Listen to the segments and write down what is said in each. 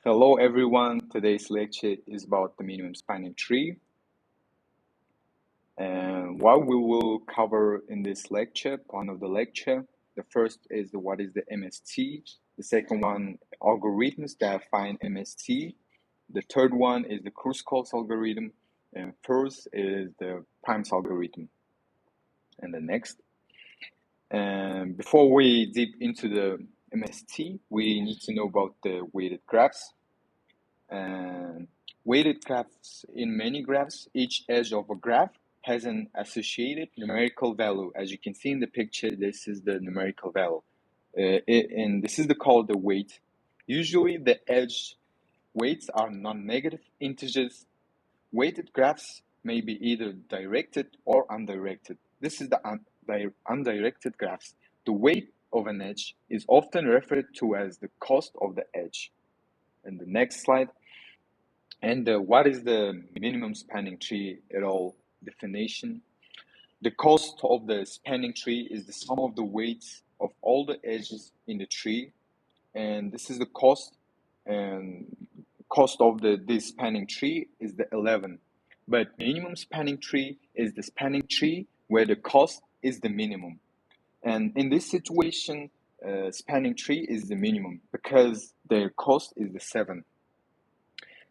Hello everyone, today's lecture is about the minimum spanning tree. And what we will cover in this lecture, plan of the lecture, the first is what is the MST, the second one, algorithms that find MST, the third one is the Kruskals algorithm, and first is the Primes algorithm. And the next. And before we deep into the MST, we need to know about the weighted graphs. And weighted graphs, in many graphs, each edge of a graph has an associated numerical value. As you can see in the picture, this is the numerical value. And this is called the weight. Usually the edge weights are non-negative integers. Weighted graphs may be either directed or undirected. This is the undirected graphs. The weight of an edge is often referred to as the cost of the edge. And the next slide. And what is the minimum spanning tree at all definition? The cost of the spanning tree is the sum of the weights of all the edges in the tree, and this is the cost. And cost of this spanning tree is the 11. But minimum spanning tree is the spanning tree where the cost is the minimum. And in this situation, spanning tree is the minimum because their cost is the 7.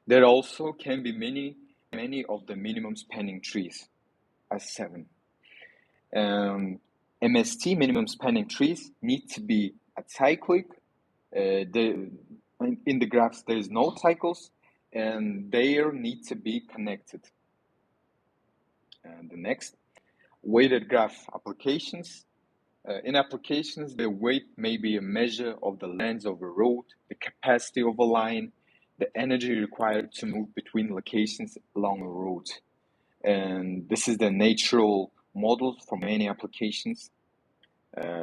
There also can be many of the minimum spanning trees as 7. MST, minimum spanning trees, need to be acyclic. In the graphs, there is no cycles, and they need to be connected. And the next, weighted graph applications. In applications, the weight may be a measure of the length of a road, the capacity of a line, the energy required to move between locations along a road. And this is the natural model for many applications.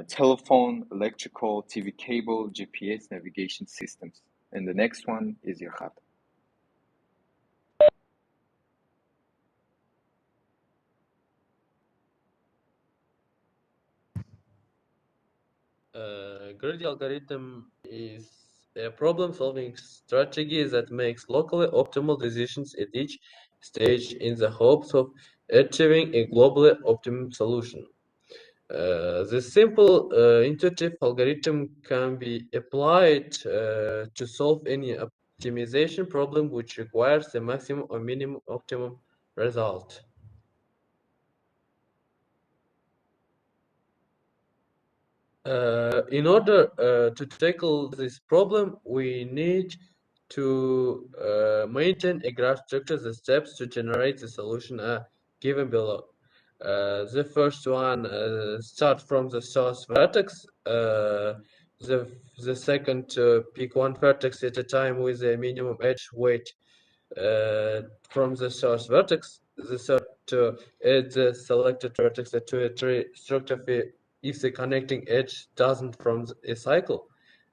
Telephone, electrical, TV cable, GPS navigation systems. And the next one is Yerkhat. Greedy algorithm is a problem-solving strategy that makes locally optimal decisions at each stage in the hopes of achieving a globally optimum solution. This simple, intuitive algorithm can be applied to solve any optimization problem which requires the maximum or minimum optimum result. In order to tackle this problem, we need to maintain a graph structure, the steps to generate the solution are given below. The first one start from the source vertex. The second pick one vertex at a time with a minimum edge weight from the source vertex. The third to add the selected vertex to a tree structure if the connecting edge doesn't form a cycle.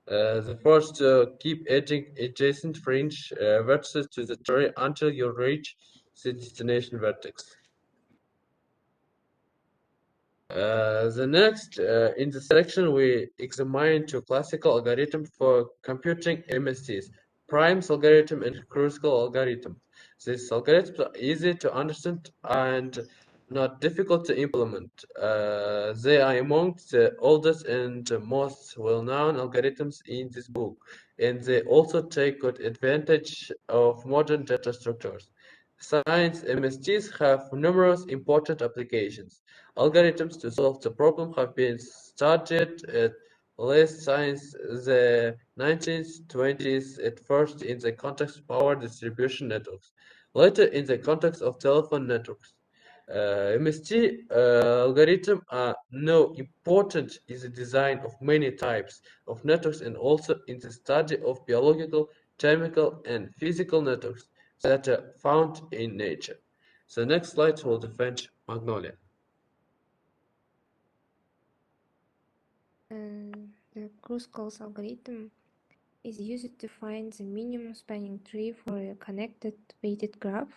The first keep adding adjacent fringe vertices to the tree until you reach the destination vertex. The next, in the section, we examine two classical algorithms for computing MSTs, Primes algorithm and Kruskal algorithm. These algorithms are easy to understand and not difficult to implement. They are among the oldest and most well-known algorithms in this book, and they also take good advantage of modern data structures. Science MSTs have numerous important applications. Algorithms to solve the problem have been studied at least since the 1920s, at first in the context of power distribution networks, later in the context of telephone networks. MST algorithms are now important in the design of many types of networks and also in the study of biological, chemical, and physical networks that are found in nature. The next slide will defend Magnolia. The Kruskals algorithm is used to find the minimum spanning tree for a connected weighted graph.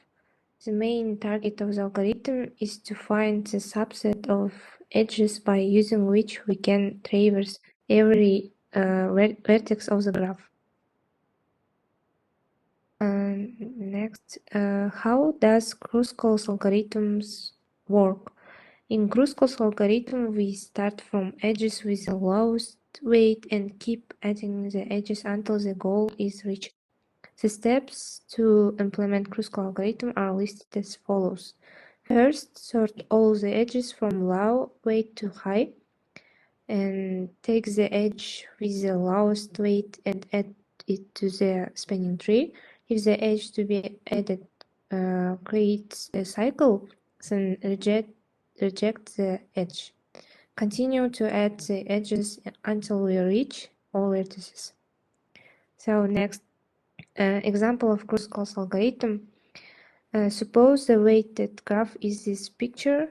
The main target of the algorithm is to find the subset of edges by using which we can traverse every vertex of the graph. Next, how does Kruskal's algorithms work? In Kruskal's algorithm, we start from edges with the lowest weight and keep adding the edges until the goal is reached. The steps to implement Kruskal algorithm are listed as follows. First, sort all the edges from low weight to high, and take the edge with the lowest weight and add it to the spanning tree. If the edge to be added creates a cycle, then reject the edge. Continue to add the edges until we reach all vertices. So next, example of Kruskal's algorithm. Suppose the weighted graph is this picture,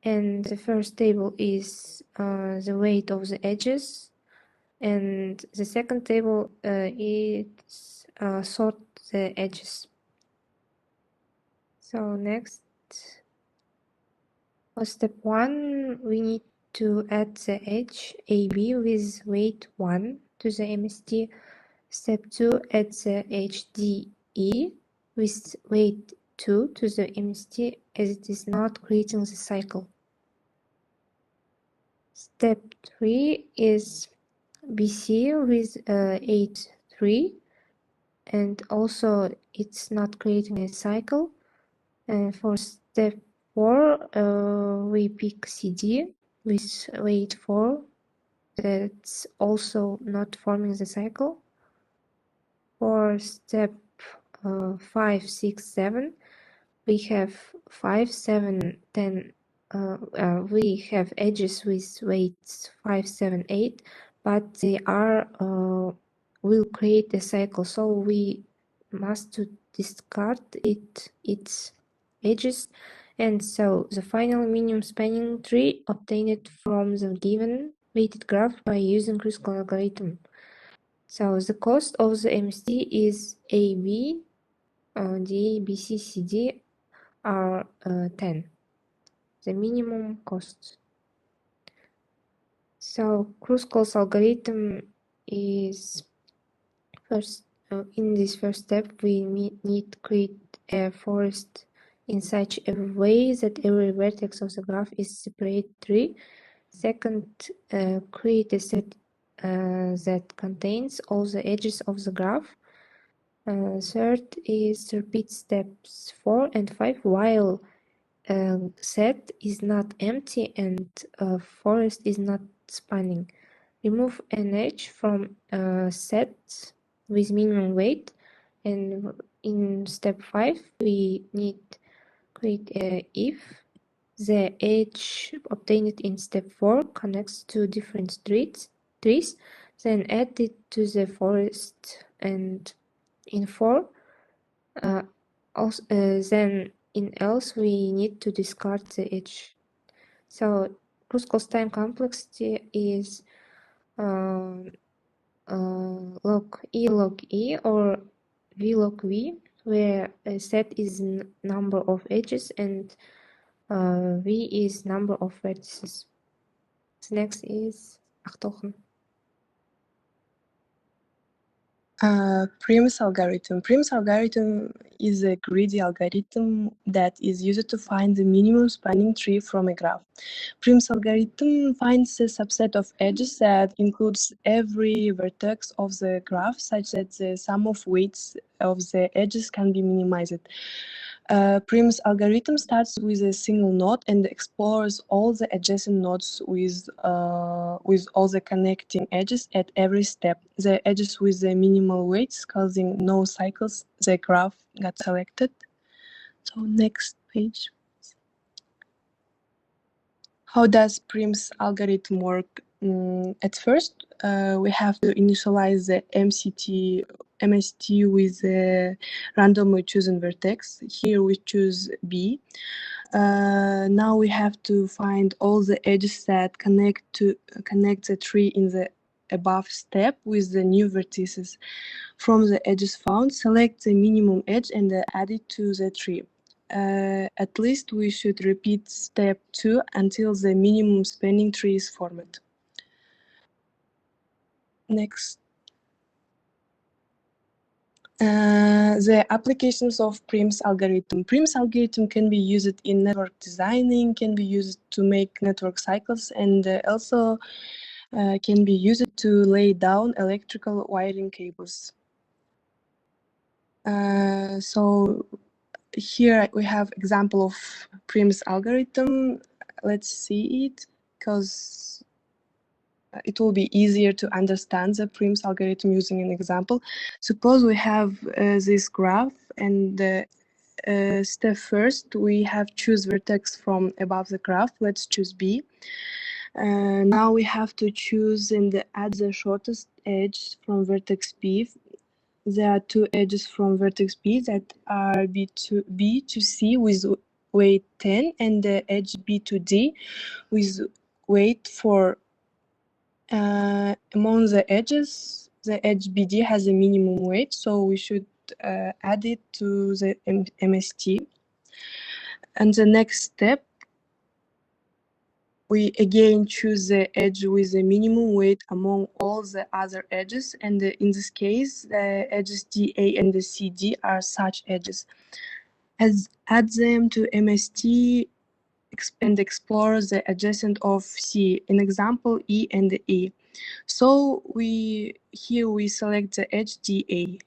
and the first table is the weight of the edges, and the second table is sort the edges. So next, for step 1, we need to add the edge AB with weight 1 to the MST. Step 2, add the edge DE with weight 2 to the MST, as it is not creating the cycle. Step 3 is BC with 8, 3, and also it's not creating a cycle. For step 4, we pick CD with weight 4, that's also not forming the cycle. For step 5, 6, 7, we have 5, 7, 10. We have edges with weights 5, 7, 8, but they are will create a cycle, so we must discard its edges, and so the final minimum spanning tree obtained from the given weighted graph by using Kruskal algorithm. So the cost of the MST is AB, DA, BC, CD are 10. The minimum cost. So Kruskal's algorithm is first. In this first step, we need to create a forest in such a way that every vertex of the graph is separate tree. Second, create a set that contains all the edges of the graph. Third is repeat steps 4 and 5 while set is not empty and forest is not spanning. Remove an edge from set with minimum weight, and in step 5 we need create if the edge obtained in step 4 connects to different trees, then add it to the forest, and in 4 also, then in else we need to discard the edge. So Kruskal's time complexity is log E or V log V, where a set is number of edges and V is number of vertices. The next is Aktolkyn. Prim's algorithm. Prim's algorithm is a greedy algorithm that is used to find the minimum spanning tree from a graph. Prim's algorithm finds a subset of edges that includes every vertex of the graph, such that the sum of weights of the edges can be minimized. Prim's algorithm starts with a single node and explores all the adjacent nodes with all the connecting edges at every step. The edges with the minimal weights causing no cycles, the graph got selected. So next page. How does Prim's algorithm work? At first, we have to initialize the MST with a randomly chosen vertex. Here we choose B. Now we have to find all the edges that connect the tree in the above step with the new vertices. From the edges found, select the minimum edge and add it to the tree. At least we should repeat step 2 until the minimum spanning tree is formed. Next. The applications of Prim's algorithm. Prim's algorithm can be used in network designing, can be used to make network cycles, and also can be used to lay down electrical wiring cables. So here we have example of Prim's algorithm. Let's see it, because it will be easier to understand the Prim's algorithm using an example. Suppose we have this graph, and step first, we have choose vertex from above the graph. Let's choose B. Now we have to choose and add the shortest edge from vertex B. There are two edges from vertex B that are B to C with weight 10, and the edge B to D with weight 4. Among the edges, the edge BD has a minimum weight, so we should add it to the MST. And the next step, we again choose the edge with a minimum weight among all the other edges, and in this case, the edges DA and the CD are such edges. Add them to MST and explore the adjacent of C, in example E and E. So here we select the edge DA.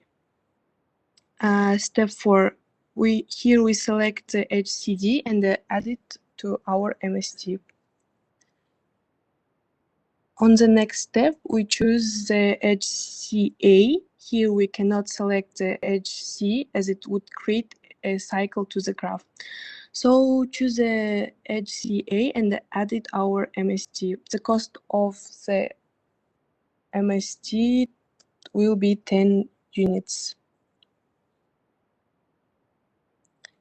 Step 4, here we select the edge CD and add it to our MST. On the next step, we choose the edge CA. Here we cannot select the edge C, as it would create a cycle to the graph. So choose the edge CA and add it our MST. The cost of the MST will be 10 units.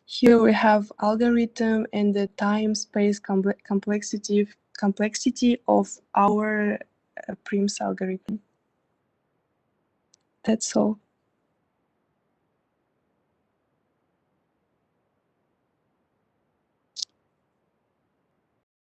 Here we have algorithm and the time-space complexity of our Prim's algorithm. That's all.